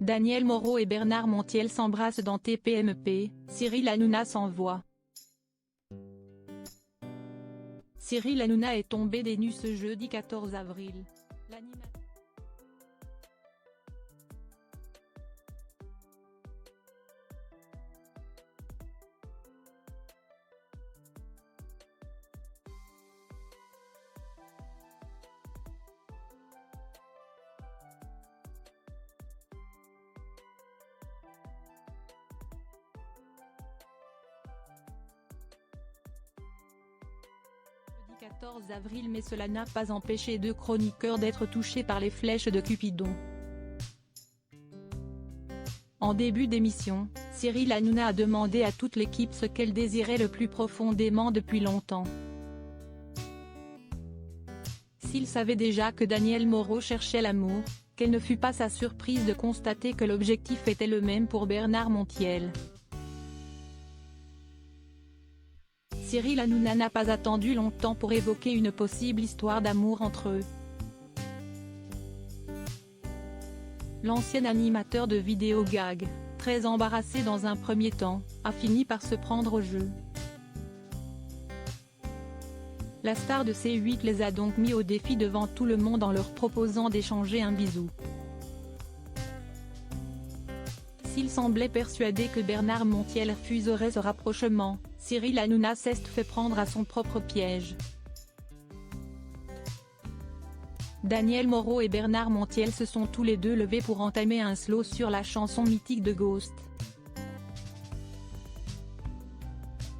Daniel Moreau et Bernard Montiel s'embrassent dans TPMP, Cyril Hanouna s'envoie. Cyril Hanouna est tombé des nues ce jeudi 14 avril. Le 14 avril, mais cela n'a pas empêché deux chroniqueurs d'être touchés par les flèches de Cupidon. En début d'émission, Cyril Hanouna a demandé à toute l'équipe ce qu'elle désirait le plus profondément depuis longtemps. S'il savait déjà que Daniel Moreau cherchait l'amour, quelle ne fut pas sa surprise de constater que l'objectif était le même pour Bernard Montiel. Cyril Hanouna n'a pas attendu longtemps pour évoquer une possible histoire d'amour entre eux. L'ancien animateur de vidéos gag, très embarrassé dans un premier temps, a fini par se prendre au jeu. La star de C8 les a donc mis au défi devant tout le monde en leur proposant d'échanger un bisou. S'il semblait persuadé que Bernard Montiel refuserait ce rapprochement, Cyril Hanouna s'est fait prendre à son propre piège. Daniel Moreau et Bernard Montiel se sont tous les deux levés pour entamer un slow sur la chanson mythique de Ghost.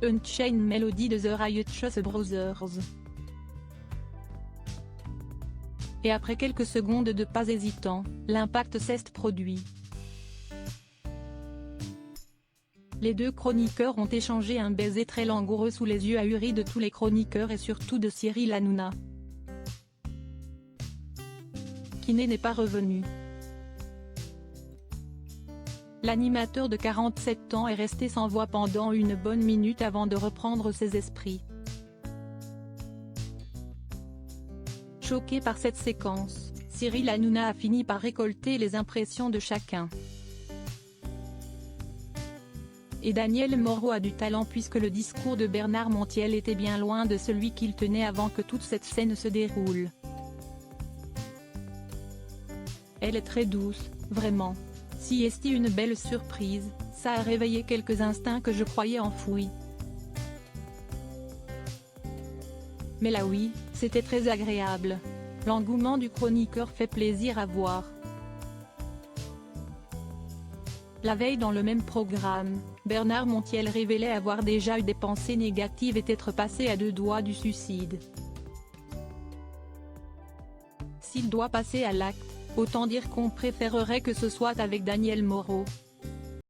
Unchained Melody de The Righteous Brothers. Et après quelques secondes de pas hésitant, l'impact s'est produit. Les deux chroniqueurs ont échangé un baiser très langoureux sous les yeux ahuris de tous les chroniqueurs et surtout de Cyril Hanouna, qui n'est pas revenu. L'animateur de 47 ans est resté sans voix pendant une bonne minute avant de reprendre ses esprits. Choqué par cette séquence, Cyril Hanouna a fini par récolter les impressions de chacun. Et Daniel Moreau a du talent puisque le discours de Bernard Montiel était bien loin de celui qu'il tenait avant que toute cette scène se déroule. Elle est très douce, vraiment. Si est une belle surprise, ça a réveillé quelques instincts que je croyais enfouis. Mais là oui, c'était très agréable. L'engouement du chroniqueur fait plaisir à voir. La veille dans le même programme, Bernard Montiel révélait avoir déjà eu des pensées négatives et être passé à 2 doigts du suicide. S'il doit passer à l'acte, autant dire qu'on préférerait que ce soit avec Daniel Moreau.